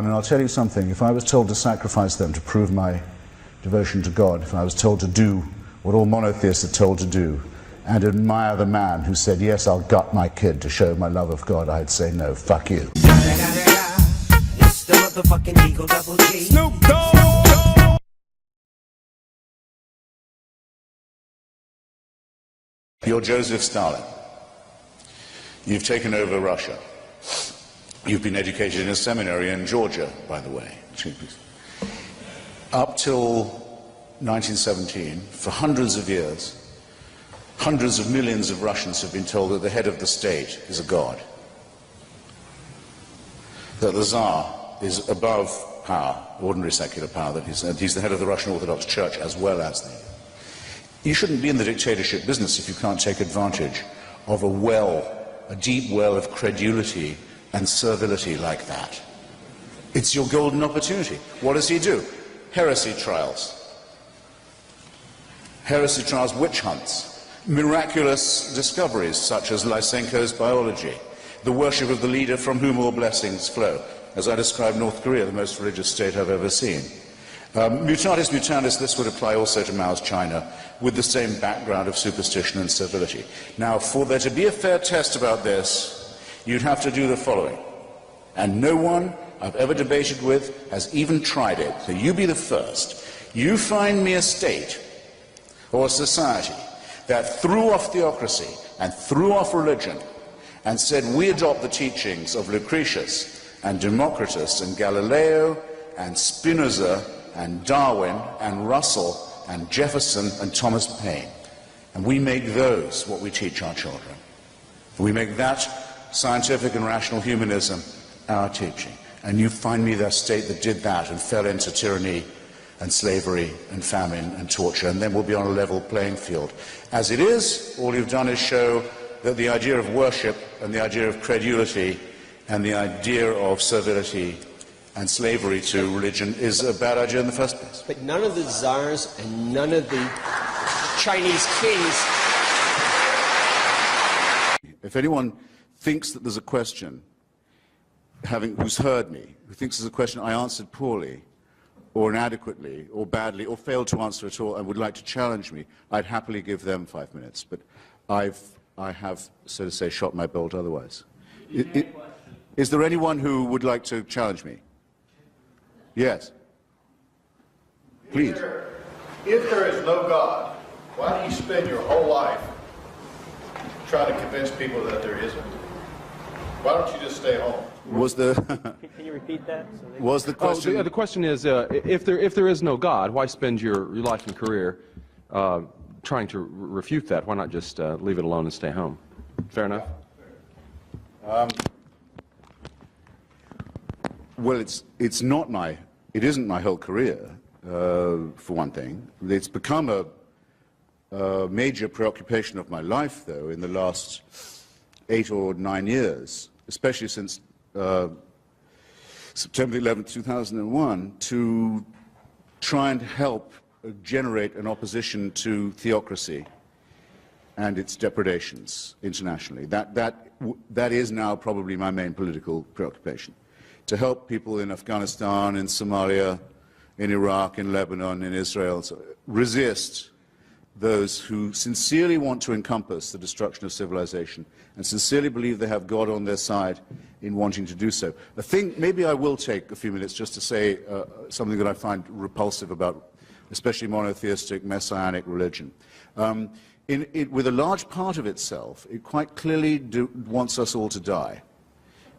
and I'll tell you something, if I was told to sacrifice them to prove my devotion to God, if I was told to do what all monotheists are told to do, and admire the man who said, yes, I'll gut my kid to show my love of God, I'd say no, fuck you. It's the motherfucking Eagle Double G. Snoop Dogg. You're Joseph Stalin. You've taken over Russia. You've been educated in a seminary in Georgia, by the way. Up till 1917, for hundreds of years, hundreds of millions of Russians have been told that the head of the state is a god, that the Tsar is above power, ordinary secular power, that he's the head of the Russian Orthodox Church as well as the... You shouldn't be in the dictatorship business if you can't take advantage of a deep well of credulity and servility like that. It's your golden opportunity. What does he do? Heresy trials. Heresy trials, witch hunts, miraculous discoveries such as Lysenko's biology, the worship of the leader from whom all blessings flow. As I described North Korea, the most religious state I've ever seen. Mutatis mutandis, this would apply also to Mao's China, with the same background of superstition and servility. Now, for there to be a fair test about this, you'd have to do the following. And no one I've ever debated with has even tried it, so you be the first. You find me a state or a society that threw off theocracy and threw off religion and said we adopt the teachings of Lucretius and Democritus and Galileo and Spinoza and Darwin and Russell and Jefferson and Thomas Paine. And we make those what we teach our children. We make that scientific and rational humanism our teaching. And you find me that state that did that and fell into tyranny and slavery and famine and torture, and then we'll be on a level playing field. As it is, all you've done is show that the idea of worship and the idea of credulity and the idea of servility and slavery to religion is a bad idea in the first place. But none of the czars and none of the Chinese kings... If anyone thinks that there's a question, who's heard me, who thinks there's a question I answered poorly, or inadequately, or badly, or failed to answer at all, and would like to challenge me, I'd happily give them 5 minutes. But I have, so to say, shot my bolt otherwise. Is there anyone who would like to challenge me? Yes. Please. If there is no God, why do you spend your whole life trying to convince people that there isn't? Why don't you just stay home? Can you repeat that? Was the question? The question is, if there is no God, why spend your life and career trying to refute that? Why not just leave it alone and stay home? Fair enough. Well, it isn't my whole career, for one thing. It's become a major preoccupation of my life, though, in the last 8 or 9 years, especially since September 11, 2001, to try and help generate an opposition to theocracy and its depredations internationally. That is now probably my main political preoccupation. To help people in Afghanistan, in Somalia, in Iraq, in Lebanon, in Israel, resist those who sincerely want to encompass the destruction of civilization and sincerely believe they have God on their side in wanting to do so. Maybe I will take a few minutes just to say something that I find repulsive about especially monotheistic, messianic religion. With a large part of itself, it quite clearly wants us all to die.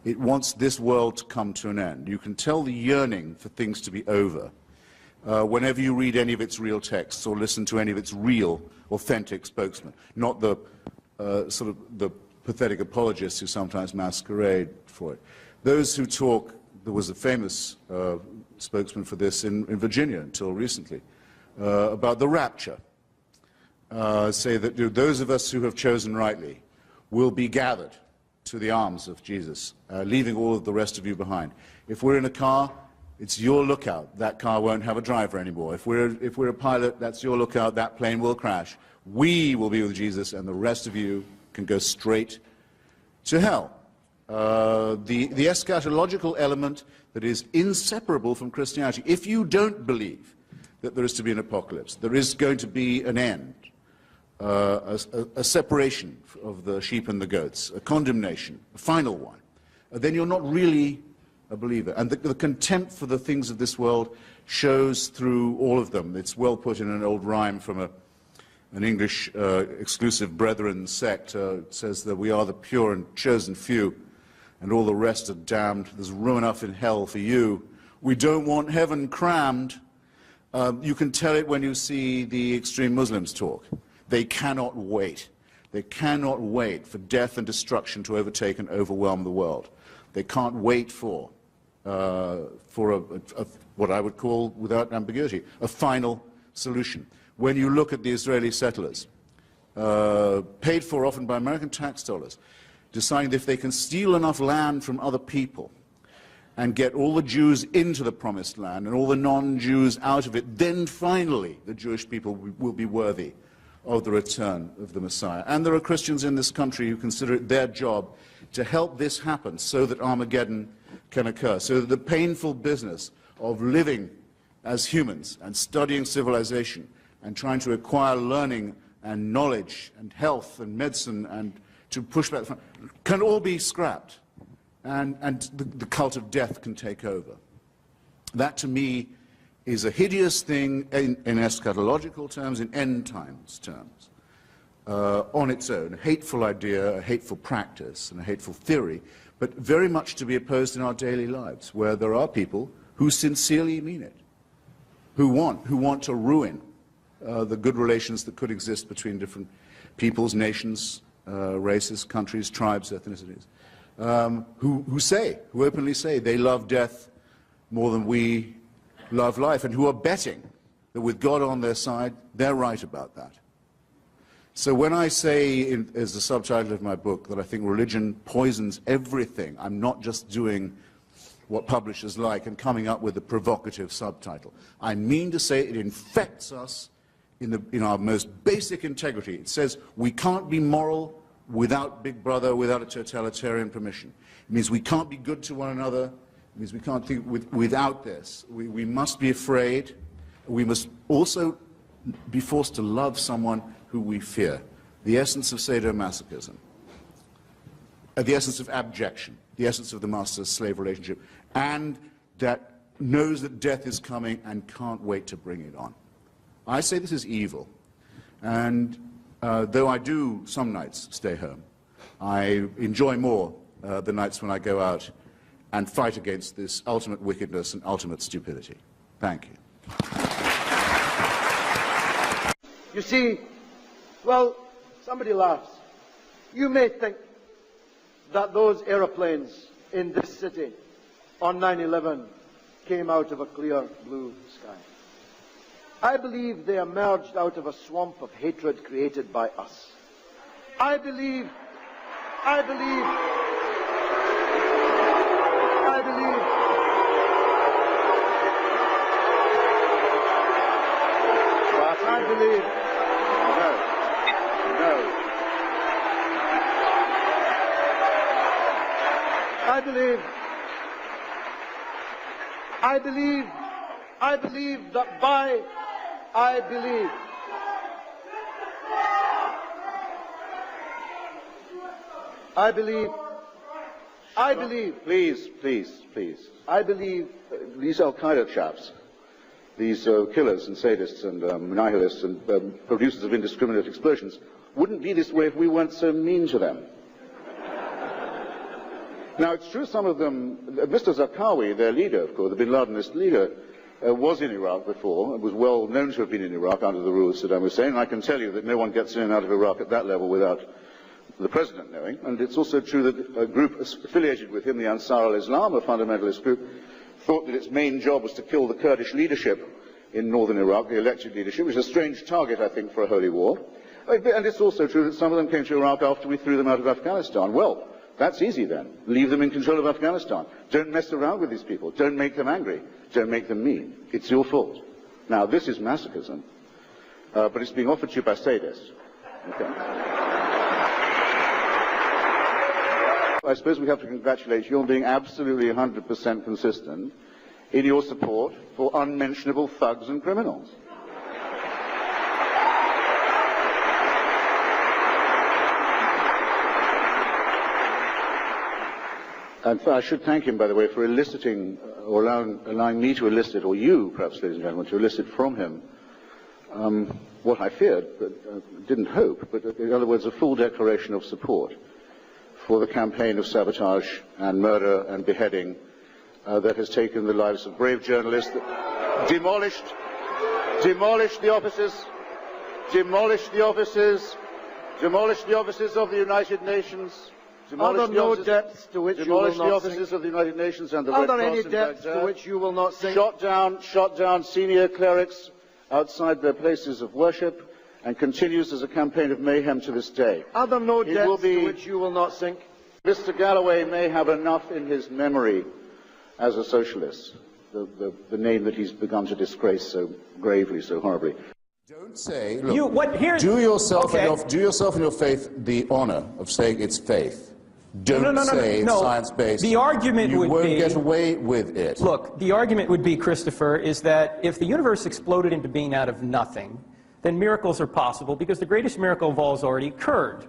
It wants this world to come to an end. You can tell the yearning for things to be over whenever you read any of its real texts or listen to any of its real, authentic spokesmen, not the sort of the pathetic apologists who sometimes masquerade for it. Those who talk, there was a famous spokesman for this in Virginia until recently, about the rapture, say that those of us who have chosen rightly will be gathered to the arms of Jesus, leaving all of the rest of you behind. If we're in a car, it's your lookout. That car won't have a driver anymore. If we're a pilot, that's your lookout. That plane will crash. We will be with Jesus, and the rest of you can go straight to hell. the eschatological element that is inseparable from Christianity. If you don't believe that there is to be an apocalypse, there is going to be an end, a separation of the sheep and the goats, a condemnation, a final one, then you're not really a believer. And the contempt for the things of this world shows through all of them. It's well put in an old rhyme from an English exclusive brethren sect. It says that we are the pure and chosen few, and all the rest are damned. There's room enough in hell for you. We don't want heaven crammed. You can tell it when you see the extreme Muslims talk. They cannot wait. They cannot wait for death and destruction to overtake and overwhelm the world. They can't wait for what I would call, without ambiguity, a final solution. When you look at the Israeli settlers, paid for often by American tax dollars, deciding that if they can steal enough land from other people and get all the Jews into the promised land and all the non-Jews out of it, then finally the Jewish people will be worthy of the return of the Messiah. And there are Christians in this country who consider it their job to help this happen so that Armageddon can occur, so that the painful business of living as humans and studying civilization and trying to acquire learning and knowledge and health and medicine and to push back can all be scrapped, and the cult of death can take over. That, to me, is a hideous thing in eschatological terms, in end times terms, on its own. A hateful idea, a hateful practice, and a hateful theory, but very much to be opposed in our daily lives, where there are people who sincerely mean it, who want to ruin the good relations that could exist between different peoples, nations, races, countries, tribes, ethnicities, who openly say they love death more than we love life, and who are betting that with God on their side, they're right about that. So when I say, as the subtitle of my book, that I think religion poisons everything, I'm not just doing what publishers like and coming up with a provocative subtitle. I mean to say it infects us in our most basic integrity. It says we can't be moral without Big Brother, without a totalitarian permission. It means we can't be good to one another. It means we can't think without this. We must be afraid. We must also be forced to love someone who we fear. The essence of sadomasochism. The essence of abjection. The essence of the master-slave relationship. And that knows that death is coming and can't wait to bring it on. I say this is evil. And though I do some nights stay home, I enjoy more the nights when I go out and fight against this ultimate wickedness and ultimate stupidity. Thank you. You see, well, somebody laughs. You may think that those aeroplanes in this city on 9/11 came out of a clear blue sky. I believe they emerged out of a swamp of hatred created by us. I believe Please. I believe these Al-Qaeda chaps, these killers and sadists and nihilists and producers of indiscriminate explosions, wouldn't be this way if we weren't so mean to them. Now, it's true some of them, Mr. Zarqawi, their leader, of course, the bin Ladenist leader, was in Iraq before, and was well known to have been in Iraq under the rule of Saddam Hussein. And I can tell you that no one gets in and out of Iraq at that level without the president knowing. And it's also true that a group affiliated with him, the Ansar al-Islam, a fundamentalist group, thought that its main job was to kill the Kurdish leadership in northern Iraq, the elected leadership, which is a strange target, I think, for a holy war. And it's also true that some of them came to Iraq after we threw them out of Afghanistan. Well, that's easy then. Leave them in control of Afghanistan. Don't mess around with these people. Don't make them angry. Don't make them mean. It's your fault. Now, this is masochism, but it's being offered to you by sadists. Okay. I suppose we have to congratulate you on being absolutely 100% consistent in your support for unmentionable thugs and criminals. And I should thank him, by the way, for eliciting, or allowing me to elicit, or you, perhaps, ladies and gentlemen, to elicit from him what I feared, but didn't hope, but in other words, a full declaration of support for the campaign of sabotage and murder and beheading that has taken the lives of brave journalists, demolished the offices of the United Nations. Are there no depths to which you will not sink? Demolished the offices of the United Nations and the Red Are there Cross any in depths Baghdad. to which you will not sink? Shot down senior clerics outside their places of worship, and continues as a campaign of mayhem to this day. Are there no depths to which you will not sink? Mr. Galloway may have enough in his memory as a socialist, the name that he's begun to disgrace so gravely, so horribly. Don't say, look, do yourself and your faith the honor of saying it's faith. Don't say it's science-based. The argument you would won't be, get away with it. Look, the argument would be, Christopher, is that if the universe exploded into being out of nothing, then miracles are possible because the greatest miracle of all has already occurred.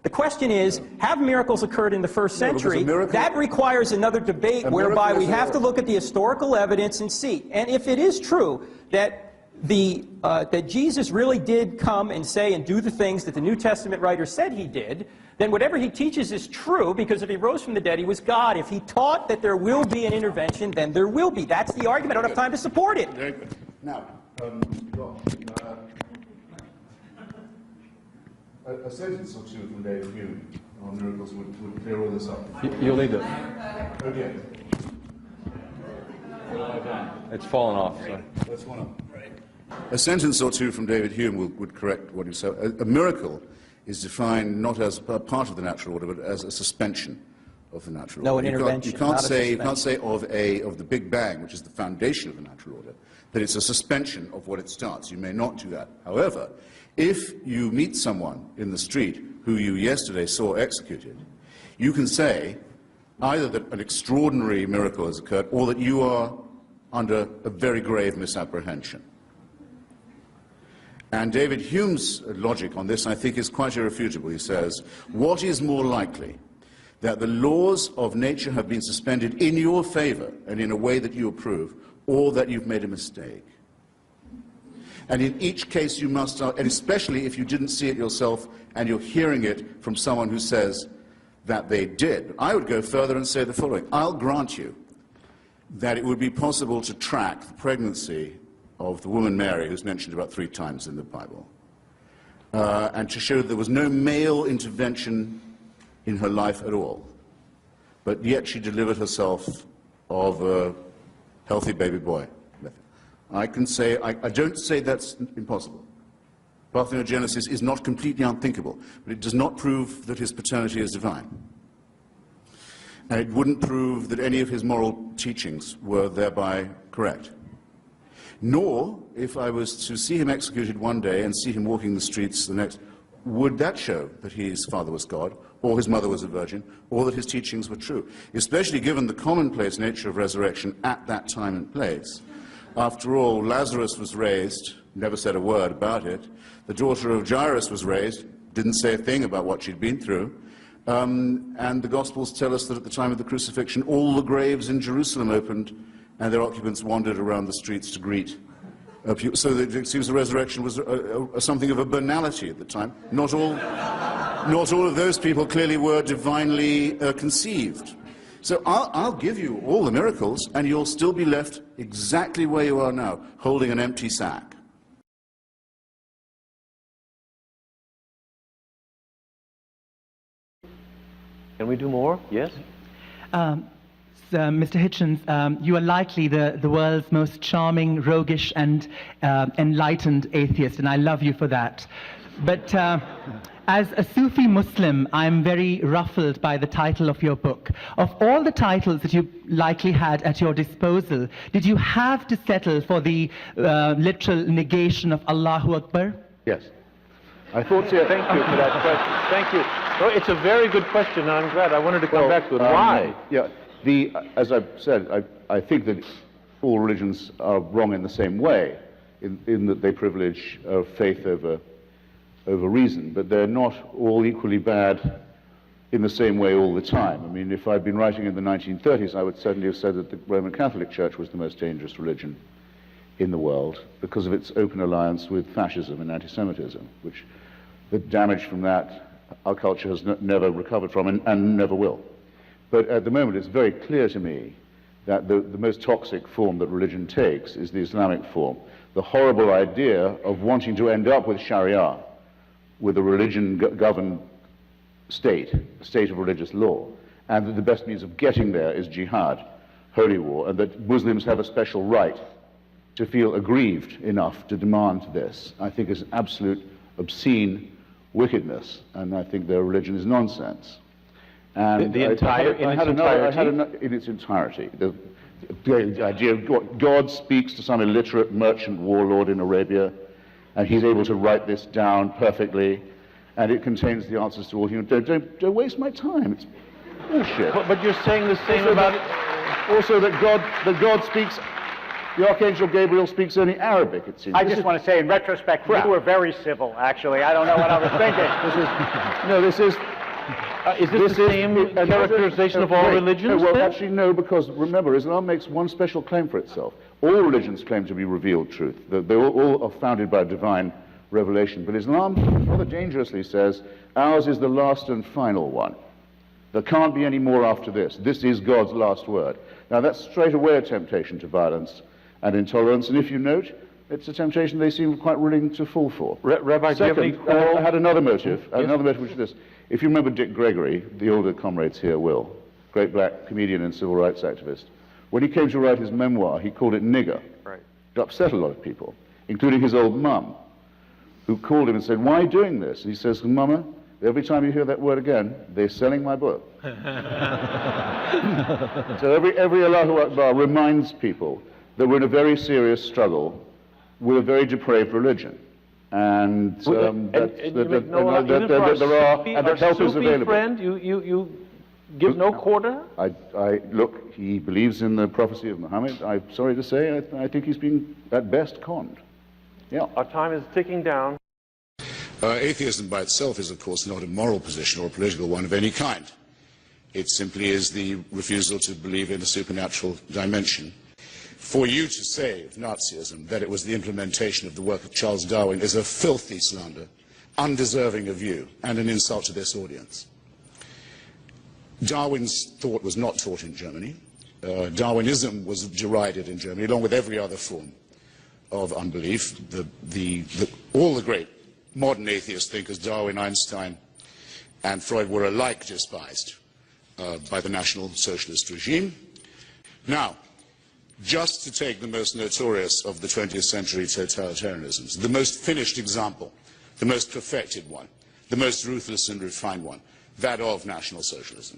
The question is, have miracles occurred in the first century? That requires another debate whereby we have to look at the historical evidence and see. And if it is true that that Jesus really did come and say and do the things that the New Testament writer said he did, then whatever he teaches is true, because if he rose from the dead, he was God. If he taught that there will be an intervention, then there will be. That's the argument. I don't have time to support it. Very good. Now, a sentence or two from David Hume on miracles would clear all this up. You'll need to. Okay. It's fallen off. So. That's one up. A sentence or two from David Hume would correct what you said. A miracle is defined not as a part of the natural order, but as a suspension of the natural order. No, an intervention. You can't say of the Big Bang, which is the foundation of the natural order, that it's a suspension of what it starts. You may not do that. However, if you meet someone in the street who you yesterday saw executed, you can say either that an extraordinary miracle has occurred or that you are under a very grave misapprehension. And David Hume's logic on this, I think, is quite irrefutable. He says, what is more likely, that the laws of nature have been suspended in your favor and in a way that you approve, or that you've made a mistake? And in each case you must, and especially if you didn't see it yourself and you're hearing it from someone who says that they did. I would go further and say the following. I'll grant you that it would be possible to track the pregnancy of the woman Mary, who's mentioned about 3 times in the Bible, and to show that there was no male intervention in her life at all, but yet she delivered herself of a healthy baby boy. I can say, I don't say that's impossible. Parthenogenesis is not completely unthinkable, but it does not prove that his paternity is divine. And it wouldn't prove that any of his moral teachings were thereby correct. Nor, if I was to see him executed one day and see him walking the streets the next, would that show that his father was God, or his mother was a virgin, or that his teachings were true, especially given the commonplace nature of resurrection at that time and place. After all, Lazarus was raised, never said a word about it. The daughter of Jairus was raised, didn't say a thing about what she'd been through. And the Gospels tell us that at the time of the crucifixion, all the graves in Jerusalem opened, and their occupants wandered around the streets to greet. So that it seems the resurrection was something of a banality at the time. Not all of those people clearly were divinely conceived. So I'll give you all the miracles, and you'll still be left exactly where you are now, holding an empty sack. Can we do more? Yes? Mr. Hitchens, you are likely the world's most charming, roguish, and enlightened atheist, and I love you for that. But as a Sufi Muslim, I'm very ruffled by the title of your book. Of all the titles that you likely had at your disposal, did you have to settle for the literal negation of Allahu Akbar? Yes. I thought so. Thank you for that question. Thank you. Well, it's a very good question, and I'm glad. I wanted to come back to it. Why? Yeah, as I've said, I think that all religions are wrong in the same way, in that they privilege faith over reason, but they're not all equally bad in the same way all the time. I mean, if I'd been writing in the 1930s, I would certainly have said that the Roman Catholic Church was the most dangerous religion in the world because of its open alliance with fascism and anti-Semitism, which the damage from that our culture has never recovered from and never will. But at the moment, it's very clear to me that the most toxic form that religion takes is the Islamic form. The horrible idea of wanting to end up with Sharia, with a religion-governed state, a state of religious law, and that the best means of getting there is jihad, holy war, and that Muslims have a special right to feel aggrieved enough to demand this, I think is absolute obscene wickedness, and I think their religion is nonsense. And in its entirety. The idea of God speaks to some illiterate merchant warlord in Arabia, and he's able to write this down perfectly, and it contains the answers to all human. Don't waste my time. It's bullshit. But you're saying the same about it. Also, that God speaks. The Archangel Gabriel speaks only Arabic, it seems. I just want to say, in retrospect, you were very civil, actually. I don't know what I was thinking. Is this the same characterization of all religions? Well, actually, no, because remember, Islam makes one special claim for itself. All religions claim to be revealed truth. They all are founded by divine revelation. But Islam rather dangerously says, ours is the last and final one. There can't be any more after this. This is God's last word. Now, that's straight away a temptation to violence and intolerance, and if you note, it's a temptation they seem quite willing to fall for. Rabbi, second, I had another motive, which is this. If you remember Dick Gregory, the older comrades here will, great black comedian and civil rights activist, when he came to write his memoir, he called it nigger. Right. It upset a lot of people, including his old mum, who called him and said, why are you doing this? And he says, Mama, every time you hear that word again, they're selling my book. So every Allahu Akbar reminds people that we're in a very serious struggle with a very depraved religion. And that help is available. Friend, you give no quarter? Look, he believes in the prophecy of Muhammad. I'm sorry to say, I think he's been, at best, conned. Yeah. Our time is ticking down. Atheism by itself is, of course, not a moral position or a political one of any kind. It simply is the refusal to believe in a supernatural dimension. For you to say of Nazism that it was the implementation of the work of Charles Darwin is a filthy slander, undeserving of you, and an insult to this audience. Darwin's thought was not taught in Germany. Darwinism was derided in Germany, along with every other form of unbelief. All the great modern atheist thinkers, Darwin, Einstein, and Freud, were alike despised by the National Socialist regime. Now, just to take the most notorious of the 20th century totalitarianisms, the most finished example, the most perfected one, the most ruthless and refined one, that of National Socialism,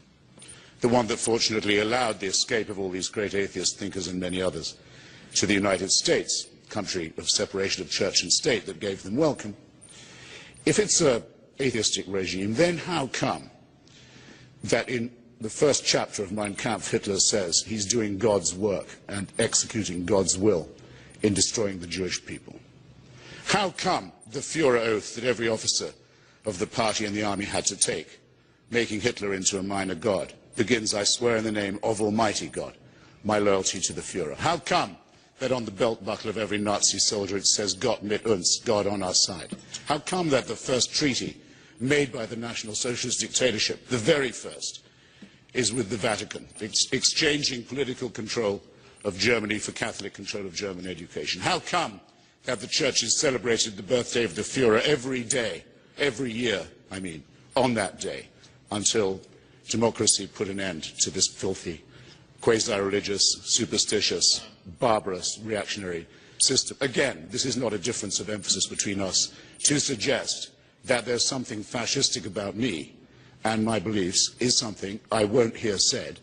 the one that fortunately allowed the escape of all these great atheist thinkers and many others to the United States, country of separation of church and state that gave them welcome. If it's an atheistic regime, then how come that in the first chapter of Mein Kampf, Hitler says he's doing God's work and executing God's will in destroying the Jewish people? How come the Führer oath that every officer of the party and the army had to take, making Hitler into a minor god, begins, I swear in the name of Almighty God, my loyalty to the Führer? How come that on the belt buckle of every Nazi soldier it says Gott mit uns, God on our side? How come that the first treaty made by the National Socialist dictatorship, the very first, is with the Vatican, exchanging political control of Germany for Catholic control of German education? How come that the churches celebrated the birthday of the Führer every day, every year, I mean, on that day, until democracy put an end to this filthy, quasi-religious, superstitious, barbarous, reactionary system? Again, this is not a difference of emphasis between us to suggest that there's something fascistic about me and my beliefs is something I won't hear said,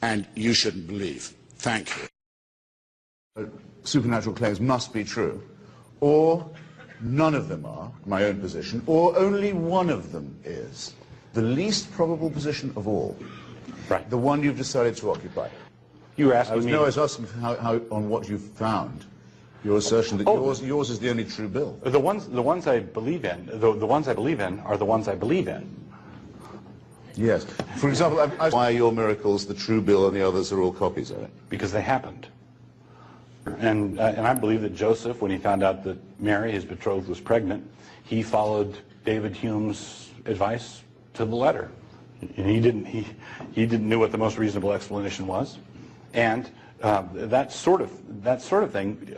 and you shouldn't believe. Thank you. Supernatural claims must be true, or none of them are, my own position, or only one of them is. the least probable position of all. Right. The one you've decided to occupy. You were asking me... I was asking how, on what you've found, your assertion that yours is the only true bill. The ones I believe in, the ones I believe in are the ones I believe in. Yes. For example, why are your miracles the true bill and the others are all copies of it? Because they happened. And I believe that Joseph, when he found out that Mary, his betrothed, was pregnant, he followed David Hume's advice to the letter. And he didn't know what the most reasonable explanation was. And that sort of thing.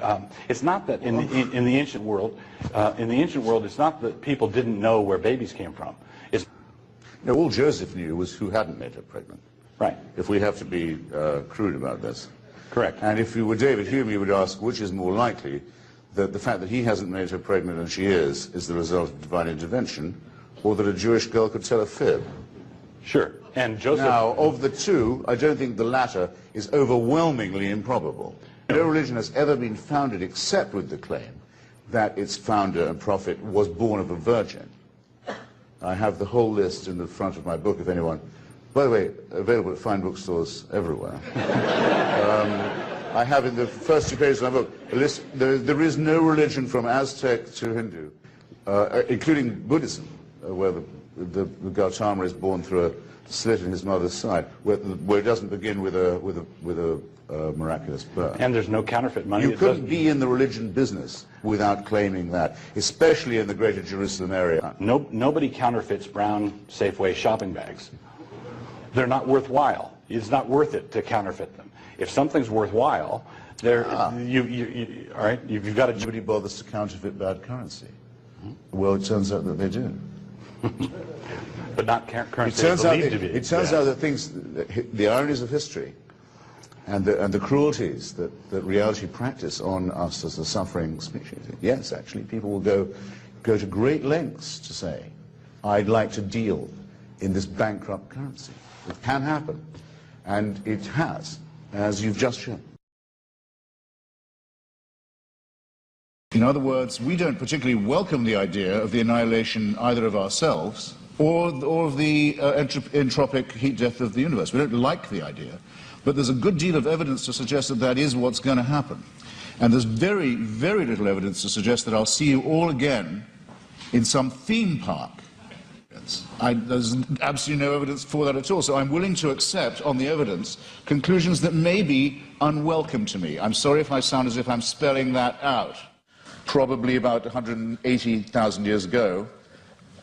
It's not that in the ancient world, it's not that people didn't know where babies came from. It's no, all Joseph knew was who hadn't made her pregnant. Right. If we have to be crude about this. Correct. And if you were David Hume, you would ask which is more likely, that the fact that he hasn't made her pregnant and she is the result of divine intervention, or that a Jewish girl could tell a fib. Sure. And Joseph... Now, of the two, I don't think the latter is overwhelmingly improbable. No religion has ever been founded except with the claim that its founder and prophet was born of a virgin. I have the whole list in the front of my book, if anyone... By the way, available at fine bookstores everywhere. I have in the first 2 pages of my book a list. There is no religion from Aztec to Hindu, including Buddhism, where the Gautama is born through a slit in his mother's side, where it doesn't begin with a miraculous birth. And there's no counterfeit money. You couldn't be in the religion business without claiming that, especially in the greater Jerusalem area. Nobody counterfeits brown Safeway shopping bags. They're not worthwhile. It's not worth it to counterfeit them. If something's worthwhile, all right, you've got to... Nobody bothers to counterfeit bad currency. Well, it turns out that they do. But not currency believed to be. It turns out that things, the ironies of history, and the cruelties that reality practice on us as a suffering species. Yes, actually, people will go to great lengths to say, I'd like to deal in this bankrupt currency. It can happen, and it has, as you've just shown. In other words, we don't particularly welcome the idea of the annihilation either of ourselves or of the entropic heat death of the universe. We don't like the idea, but there's a good deal of evidence to suggest that that is what's going to happen. And there's very, very little evidence to suggest that I'll see you all again in some theme park. There's absolutely no evidence for that at all, so I'm willing to accept, on the evidence, conclusions that may be unwelcome to me. I'm sorry if I sound as if I'm spelling that out. Probably about 180,000 years ago,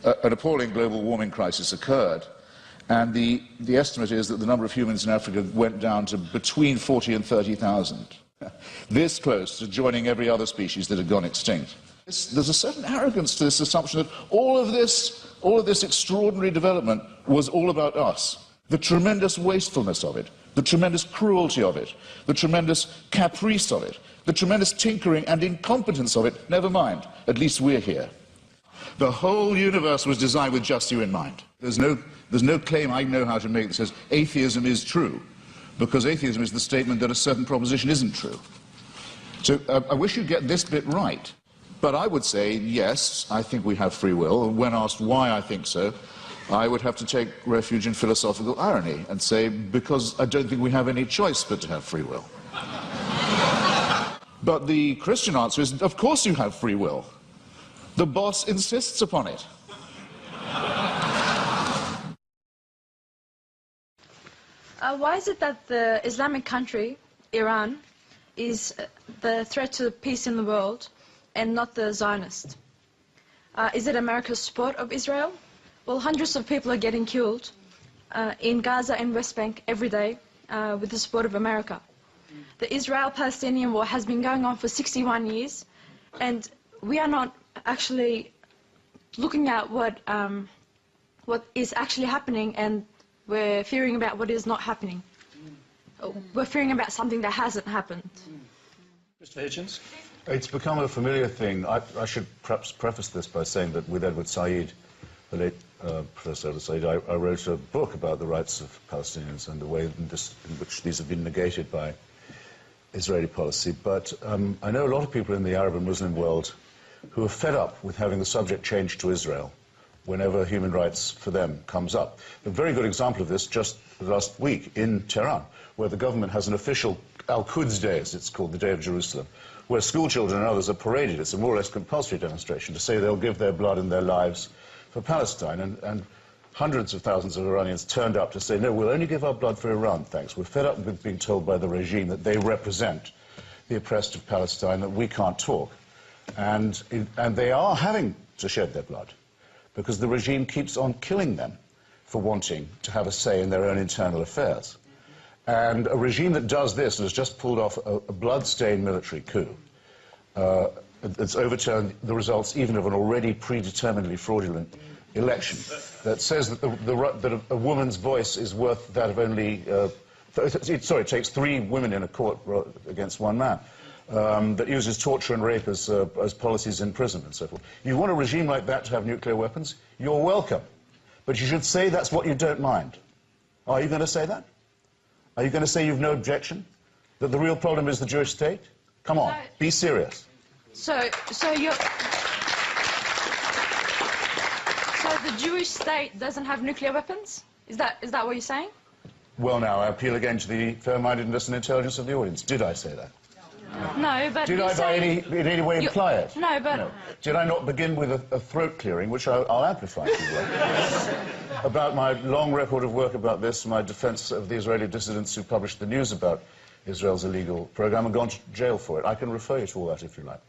an appalling global warming crisis occurred, and the estimate is that the number of humans in Africa went down to between 40 and 30,000. This close to joining every other species that had gone extinct. There's a certain arrogance to this assumption that all of this extraordinary development was all about us. The tremendous wastefulness of it, the tremendous cruelty of it, the tremendous caprice of it, the tremendous tinkering and incompetence of it, never mind, at least we're here. The whole universe was designed with just you in mind. There's no claim I know how to make that says atheism is true, because atheism is the statement that a certain proposition isn't true. So I wish you'd get this bit right. But I would say, yes, I think we have free will. When asked why I think so, I would have to take refuge in philosophical irony and say, because I don't think we have any choice but to have free will. But the Christian answer is, of course you have free will. The boss insists upon it. Why is it that the Islamic country, Iran, is the threat to peace in the world and not the Zionist? Is it America's support of Israel? Well, hundreds of people are getting killed in Gaza and West Bank every day with the support of America. The Israel-Palestinian war has been going on for 61 years, and we are not actually looking at what is actually happening, and we're fearing about what is not happening. We're fearing about something that hasn't happened. Mr. Hitchens? It's become a familiar thing. I should perhaps preface this by saying that with Edward Said, the late Professor Edward Said, I wrote a book about the rights of Palestinians and the way in which these have been negated by Israeli policy. But I know a lot of people in the Arab and Muslim world who are fed up with having the subject changed to Israel. whenever human rights for them comes up. A very good example of this just last week in Tehran, where the government has an official Al-Quds Day, as it's called, the Day of Jerusalem, where school children and others are paraded. It's a more or less compulsory demonstration to say they'll give their blood and their lives for Palestine. And hundreds of thousands of Iranians turned up to say, no, we'll only give our blood for Iran, thanks. We're fed up with being told by the regime that they represent the oppressed of Palestine, that we can't talk. And they are having to shed their blood, because the regime keeps on killing them for wanting to have a say in their own internal affairs. And a regime that does this and has just pulled off a blood-stained military coup, that's overturned the results even of an already predeterminedly fraudulent election, that says that, that a woman's voice is worth that of only... sorry, it takes 3 women in a court against 1 man, that uses torture and rape as policies in prison and so forth. You want a regime like that to have nuclear weapons? You're welcome. But you should say that's what you don't mind. Are you going to say that? Are you going to say you've no objection? That the real problem is the Jewish state? Come on, be serious. So the Jewish state doesn't have nuclear weapons? Is that what you're saying? Well, now, I appeal again to the fair-mindedness and intelligence of the audience. Did I say that? No, but... Did I in any way imply it? No, but... No. Did I not begin with a throat clearing, which I'll amplify if you will, about my long record of work about this, my defense of the Israeli dissidents who published the news about Israel's illegal program and gone to jail for it. I can refer you to all that if you like.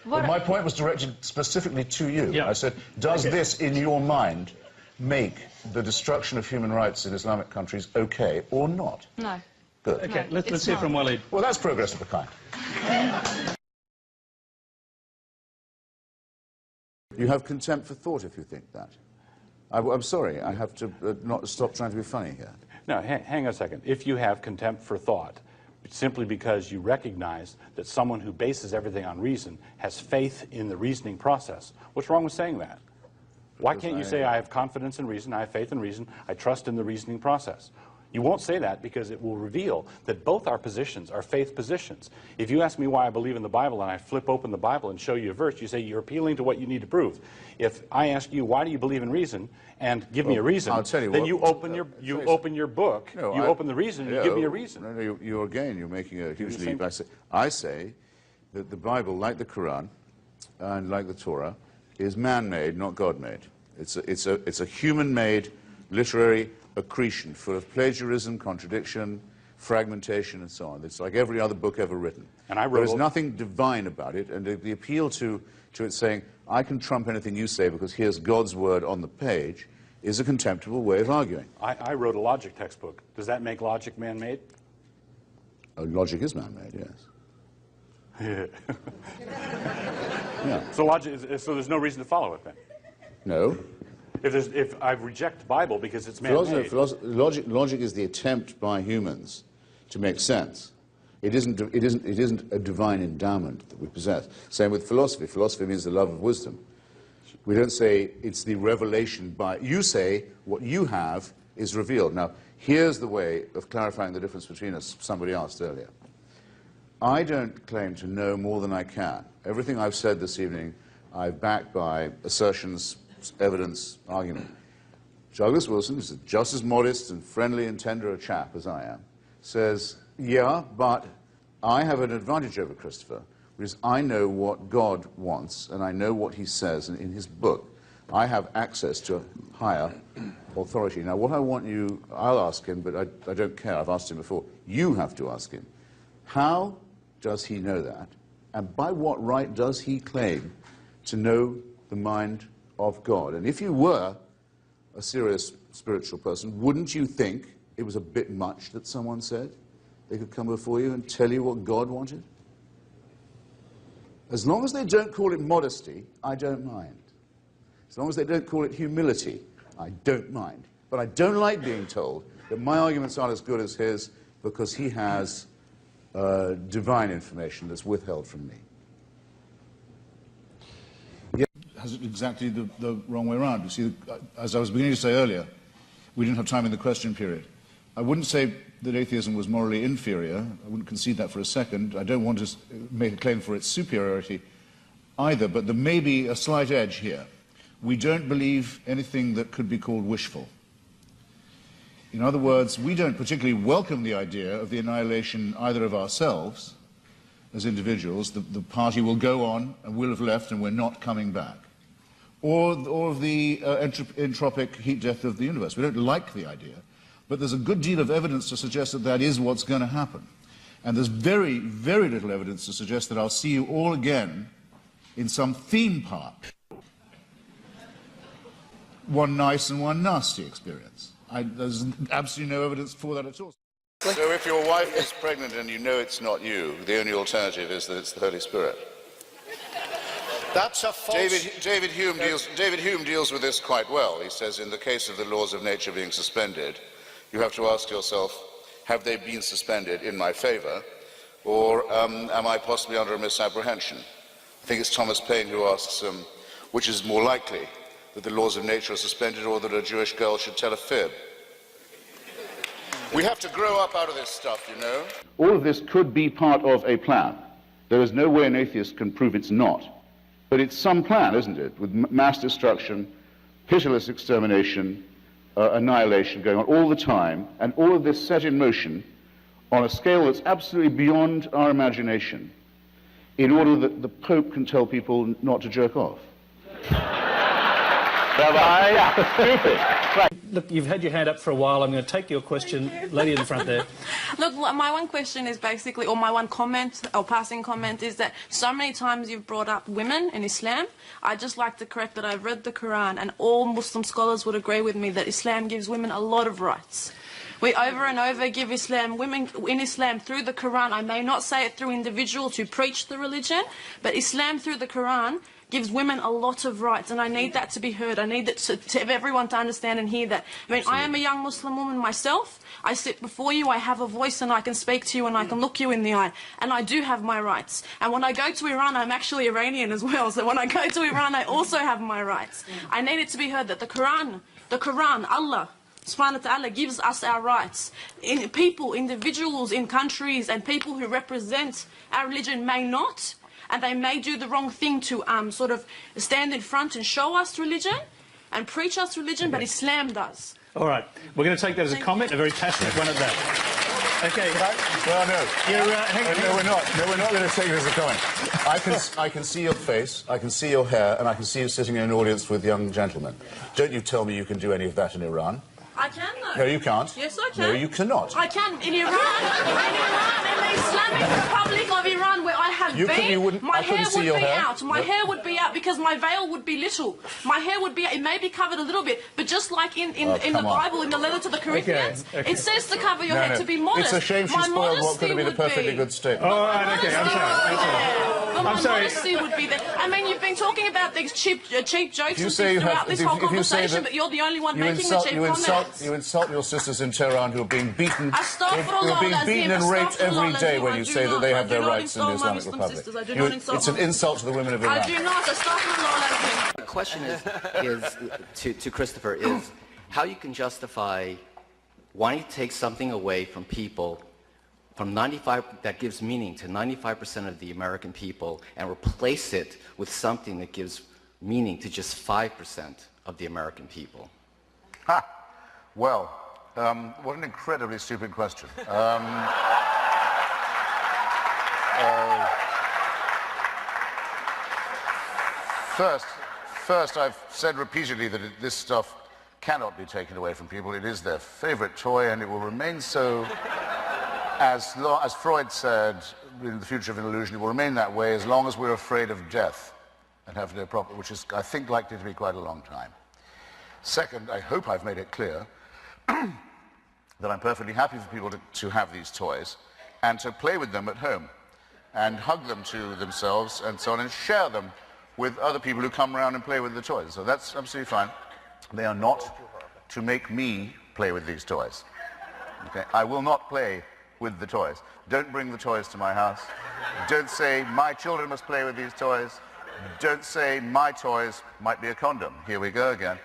But my point was directed specifically to you. Yeah. I said, does this, in your mind, make the destruction of human rights in Islamic countries okay or not? No. Good. Okay, no, let's hear from Walid. Well, that's progress of a kind. You have contempt for thought if you think that. I'm sorry, I have to not stop trying to be funny here. No, hang on a second. If you have contempt for thought, simply because you recognize that someone who bases everything on reason has faith in the reasoning process, what's wrong with saying that? Why can't you say, I have confidence in reason, I have faith in reason, I trust in the reasoning process? You won't say that because it will reveal that both our positions are faith positions. If you ask me why I believe in the Bible and I flip open the Bible and show you a verse, you say you're appealing to what you need to prove. If I ask you, why do you believe in reason, and give me a reason, I'll tell you then what, you open your book, no, you open the reason, and you give me a reason. No, you're making a huge leap. I say that the Bible, like the Quran and like the Torah, is man-made, not God-made. It's a human-made literary accretion full of plagiarism, contradiction, fragmentation, and so on. It's like every other book ever written. And there's nothing divine about it, and the appeal to it saying, I can trump anything you say because here's God's word on the page, is a contemptible way of arguing. I wrote a logic textbook. Does that make logic man-made? Logic is man-made, yes. Yeah. So there's no reason to follow it then? No. If I reject the Bible because it's man-made... Logic is the attempt by humans to make sense. It isn't a divine endowment that we possess. Same with philosophy. Philosophy means the love of wisdom. We don't say it's the revelation by... You say what you have is revealed. Now, here's the way of clarifying the difference between us, somebody asked earlier. I don't claim to know more than I can. Everything I've said this evening, I've backed by assertions, evidence, argument. Douglas Wilson, who's just as modest and friendly and tender a chap as I am, says, yeah, but I have an advantage over Christopher, which is I know what God wants, and I know what he says in his book. I have access to higher authority. Now, what I want you, I'll ask him, but I don't care. I've asked him before. You have to ask him. How does he know that? And by what right does he claim to know the mind of God? And if you were a serious spiritual person, wouldn't you think it was a bit much that someone said they could come before you and tell you what God wanted? As long as they don't call it modesty, I don't mind. As long as they don't call it humility, I don't mind. But I don't like being told that my arguments aren't as good as his because he has divine information that's withheld from me. Has it exactly the wrong way around. You see, as I was beginning to say earlier, we didn't have time in the question period. I wouldn't say that atheism was morally inferior. I wouldn't concede that for a second. I don't want to make a claim for its superiority either, but there may be a slight edge here, we don't believe anything that could be called wishful. In other words, we don't particularly welcome the idea of the annihilation either of ourselves as individuals, the party will go on and will have left and we're not coming back, or of the entropic heat death of the universe. We don't like the idea, but there's a good deal of evidence to suggest that that is what's going to happen. And there's very, very little evidence to suggest that I'll see you all again in some theme park. One nice and one nasty experience. There's absolutely no evidence for that at all. So if your wife is pregnant and you know it's not you, the only alternative is that it's the Holy Spirit. That's a false... David Hume deals with this quite well. He says in the case of the laws of nature being suspended, you have to ask yourself, have they been suspended in my favour, or am I possibly under a misapprehension? I think it's Thomas Paine who asks, which is more likely, that the laws of nature are suspended or that a Jewish girl should tell a fib? We have to grow up out of this stuff, you know. All of this could be part of a plan. There is no way an atheist can prove it's not. But it's some plan, isn't it? With mass destruction, pitiless extermination, annihilation going on all the time, and all of this set in motion on a scale that's absolutely beyond our imagination, in order that the Pope can tell people not to jerk off. Stupid. Right. Look, you've had your hand up for a while. I'm going to take your question. Lady in the front there. Look, my one question is basically, or my one comment, or passing comment, is that so many times you've brought up women in Islam. I'd just like to correct that I've read the Quran, and all Muslim scholars would agree with me that Islam gives women a lot of rights. We over and over give women in Islam through the Quran. I may not say it through individuals who preach the religion, but Islam through the Quran gives women a lot of rights, and I need that to be heard. I need that to everyone to understand and hear that. I mean, I am a young Muslim woman myself. I sit before you, I have a voice, and I can speak to you, and I can look you in the eye, and I do have my rights. And when I go to Iran, I'm actually Iranian as well, so when I go to Iran, I also have my rights. I need it to be heard that the Quran, Allah Subhanahu wa ta'ala gives us our rights. People, individuals in countries, and people who represent our religion may not, and they may do the wrong thing to sort of stand in front and show us religion and preach us religion, but Islam does. All right. We're going to take that as a comment, a very passionate one at that. Okay. Well, no, we're not. No, we're not going to take it as a comment. I can see your face, I can see your hair, and I can see you sitting in an audience with young gentlemen. Don't you tell me you can do any of that in Iran. I can, though. No, you can't. Yes, I can. No, you cannot. I can. In Iran, in the Islamic Republic of Iran, where I have been, my hair would be out. My hair would be out because my veil would be little. My hair would be, it may be covered a little bit, but just like in the Bible, in the letter to the Corinthians, it says to cover your head, to be modest. It's a shame she spoiled what could have been a perfectly good statement. All right, okay, I'm sorry. But my modesty would be there. I mean, you've been talking about these cheap jokes and things throughout this whole conversation, but you're the only one making the cheap comments. You insult your sisters in Tehran who are being beaten, and raped every day when you say that they have their rights in the Islamic Republic. It's an insult to the women of Iran. I do not. Astaghfirullah. The question is to Christopher, is how you can justify wanting to take something away from people, from 95, that gives meaning to 95% of the American people, and replace it with something that gives meaning to just 5% of the American people. Ha! Well, what an incredibly stupid question. First, I've said repeatedly that this stuff cannot be taken away from people. It is their favorite toy, and it will remain so, as Freud said, in The Future of an Illusion, it will remain that way as long as we're afraid of death and have no problem, which is, I think, likely to be quite a long time. Second, I hope I've made it clear that I'm perfectly happy for people to have these toys and to play with them at home and hug them to themselves and so on and share them with other people who come around and play with the toys. So that's absolutely fine. They are not to make me play with these toys. Okay? I will not play with the toys. Don't bring the toys to my house. Don't say my children must play with these toys. Don't say my toys might be a condom. Here we go again.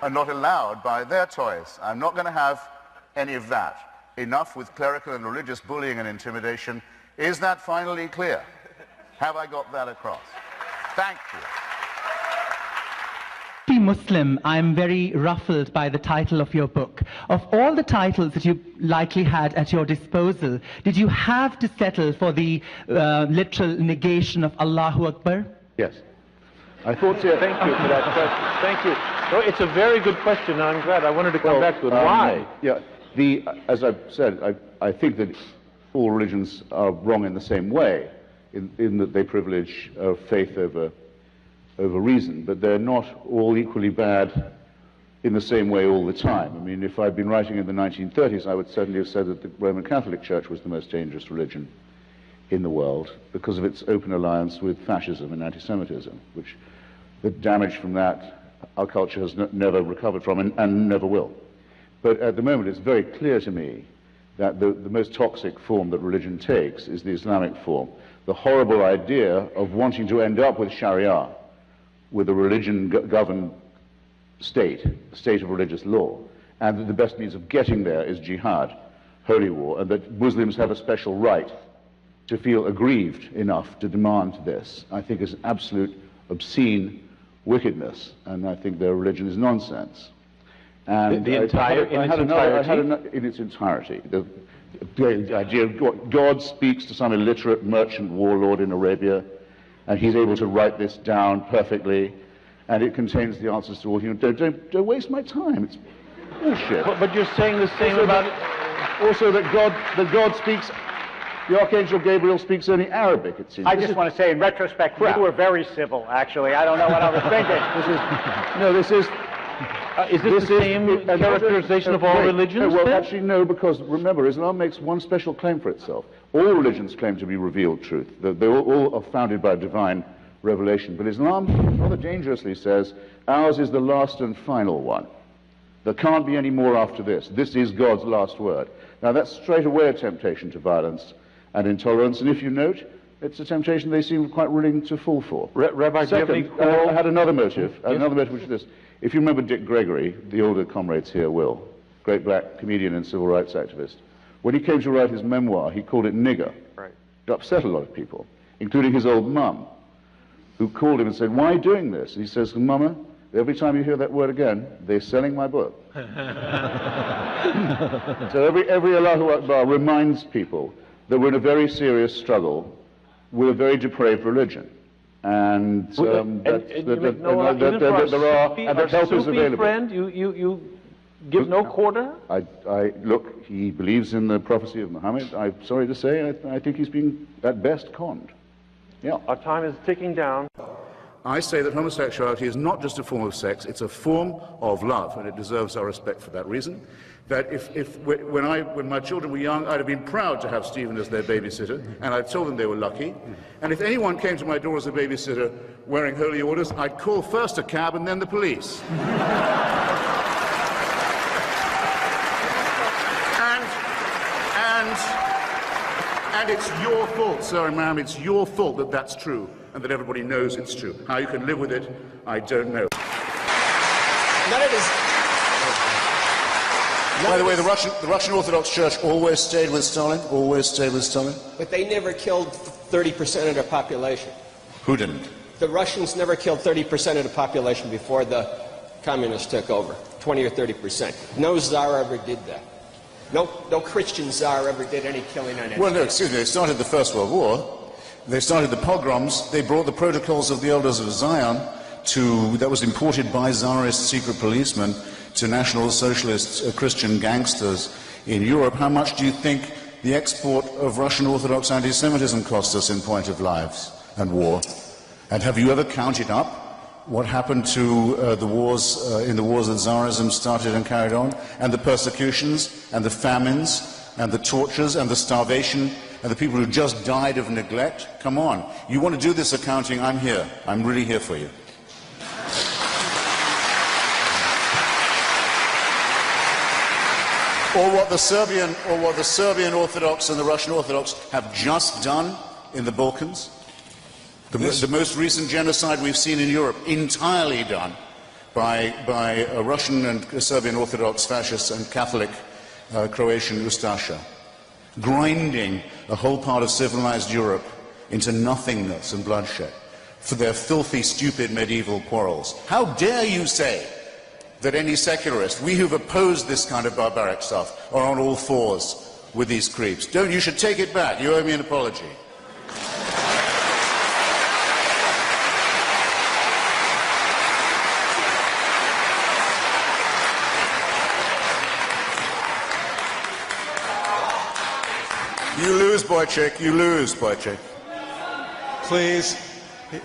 Are not allowed by their toys. I'm not going to have any of that. Enough with clerical and religious bullying and intimidation. Is that finally clear? Have I got that across? Thank you. Muslim, I'm very ruffled by the title of your book. Of all the titles that you likely had at your disposal, did you have to settle for the literal negation of Allahu Akbar? Yes. I thought so. Thank you for that question. Thank you. No, it's a very good question. I'm glad. I wanted to come back to it. Why? Yeah, as I've said, I think that all religions are wrong in the same way, in that they privilege faith over reason, but they're not all equally bad in the same way all the time. I mean, if I'd been writing in the 1930s, I would certainly have said that the Roman Catholic Church was the most dangerous religion in the world because of its open alliance with fascism and anti-Semitism, which the damage from that our culture has never recovered from and never will. But at the moment it's very clear to me that the most toxic form that religion takes is the Islamic form. The horrible idea of wanting to end up with Sharia, with a religion-governed state, a state of religious law, and that the best means of getting there is jihad, holy war, and that Muslims have a special right to feel aggrieved enough to demand this, I think is an absolute obscene wickedness, and I think their religion is nonsense. And in its entirety. The idea of God speaks to some illiterate merchant warlord in Arabia, and he's able to write this down perfectly, and it contains the answers to all human. Don't waste my time. It's bullshit. But you're saying the same about also that God speaks. The Archangel Gabriel speaks only Arabic, it seems. I just want to say, in retrospect, you were very civil, actually. I don't know what I was thinking. Is this the same characterization of all religions? Well, actually, no, because remember, Islam makes one special claim for itself. All religions claim to be revealed truth. They all are founded by divine revelation. But Islam rather dangerously says, ours is the last and final one. There can't be any more after this. This is God's last word. Now, that's straight away a temptation to violence and intolerance, and if you note, it's a temptation they seem quite willing to fall for. Rabbi, second, I had another motive, which is this. If you remember Dick Gregory, the older comrades here will, great black comedian and civil rights activist, when he came to write his memoir, he called it nigger. Right. It upset a lot of people, including his old mum, who called him and said, why are you doing this? And he says, Mama, every time you hear that word again, they're selling my book. So every Allahu Akbar reminds people that we're in a very serious struggle with a very depraved religion. And that help is available. Friend, you give no quarter? Look, he believes in the prophecy of Muhammad. I'm sorry to say, I think he's been, at best, conned. Yeah. Our time is ticking down. I say that homosexuality is not just a form of sex, it's a form of love, and it deserves our respect for that reason. That when my children were young, I'd have been proud to have Stephen as their babysitter, and I'd told them they were lucky. And if anyone came to my door as a babysitter wearing holy orders, I'd call first a cab and then the police. And it's your fault, sir and ma'am, it's your fault that that's true, and that everybody knows it's true. How you can live with it, I don't know. By the way, the Russian Orthodox Church always stayed with Stalin, But they never killed 30% of their population. Who didn't? The Russians never killed 30% of the population before the communists took over, 20 or 30%. No czar ever did that. No Christian czar ever did any killing on anyone. Well, no, excuse me, they started the First World War, they started the pogroms, they brought the protocols of the Elders of Zion that was imported by Tsarist secret policemen to National Socialist Christian gangsters in Europe. How much do you think the export of Russian Orthodox anti-Semitism cost us in point of lives and war? And have you ever counted up what happened to the wars in the wars that Tsarism started and carried on, and the persecutions, and the famines, and the tortures, and the starvation, and the people who just died of neglect? Come on. You want to do this accounting? I'm here. I'm really here for you. Or what the Serbian Orthodox and the Russian Orthodox have just done in the Balkans. The most recent genocide we've seen in Europe, entirely done by Russian and Serbian Orthodox fascists and Catholic Croatian Ustasha, grinding a whole part of civilized Europe into nothingness and bloodshed. for their filthy, stupid medieval quarrels. How dare you say that any secularist, we who've opposed this kind of barbaric stuff, are on all fours with these creeps? You should take it back. You owe me an apology. You lose, Boychik. You lose, Boychik. Please.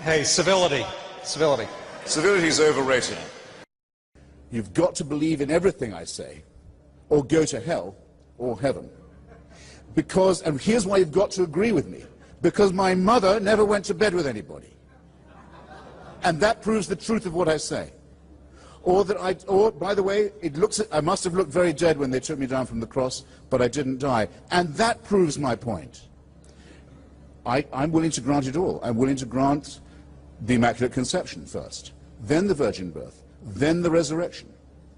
Hey, civility. Civility. Civility is overrated. You've got to believe in everything I say, or go to hell, or heaven. Because, and here's why you've got to agree with me, because my mother never went to bed with anybody. And that proves the truth of what I say. Or by the way, I must have looked very dead when they took me down from the cross, but I didn't die. And that proves my point. I'm willing to grant it all. I'm willing to grant the Immaculate Conception first, then the virgin birth, then the resurrection,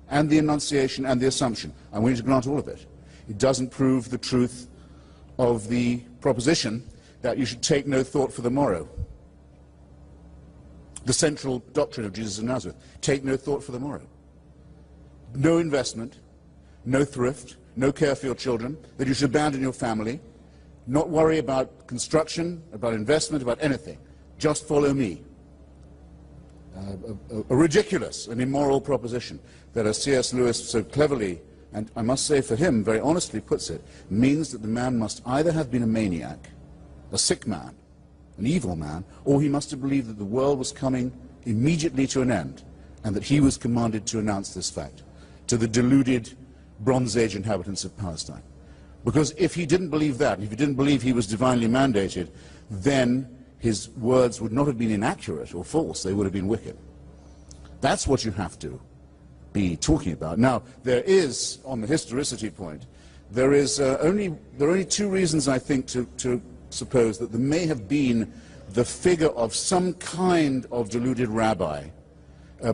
and the Annunciation and the Assumption. I'm willing to grant all of it. It doesn't prove the truth of the proposition that you should take no thought for the morrow. The central doctrine of Jesus of Nazareth, take no thought for the morrow. No investment, no thrift, no care for your children, that you should abandon your family, not worry about construction, about investment, about anything. Just follow me. A ridiculous and immoral proposition that, as C.S. Lewis so cleverly, and I must say for him, very honestly puts it, means that the man must either have been a maniac, a sick man, an evil man, or he must have believed that the world was coming immediately to an end, and that he was commanded to announce this fact to the deluded Bronze Age inhabitants of Palestine. Because if he didn't believe that, if he didn't believe he was divinely mandated, then his words would not have been inaccurate or false, they would have been wicked. That's what you have to be talking about. Now, there is, on the historicity point, there are only two reasons, I think, to suppose that there may have been the figure of some kind of deluded rabbi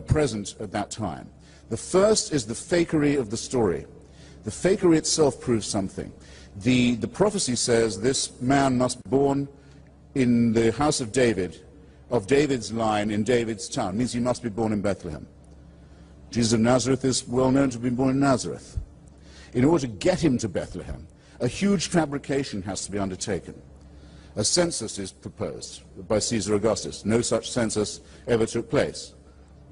present at that time. The first is the fakery of the story. The fakery itself proves something. The prophecy says this man must be born in the house of David, of David's line in David's town. It means he must be born in Bethlehem. Jesus of Nazareth is well known to have been born in Nazareth. In order to get him to Bethlehem, a huge fabrication has to be undertaken. A census is proposed by Caesar Augustus. No such census ever took place.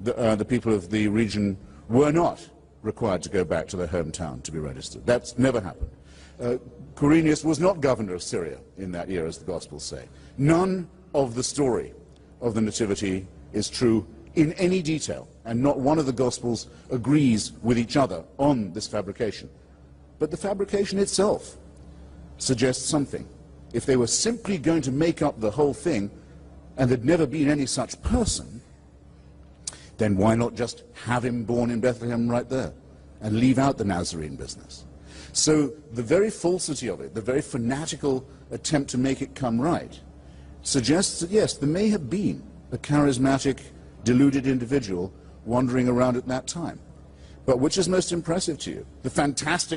The people of the region were not required to go back to their hometown to be registered. That's never happened. Quirinius was not governor of Syria in that year, as the Gospels say. None of the story of the Nativity is true in any detail, and not one of the Gospels agrees with each other on this fabrication. But the fabrication itself suggests something. If they were simply going to make up the whole thing, and there'd never been any such person, then why not just have him born in Bethlehem right there, and leave out the Nazarene business? So the very falsity of it, the very fanatical attempt to make it come right, suggests that yes, there may have been a charismatic, deluded individual wandering around at that time. But which is most impressive to you? The fantastic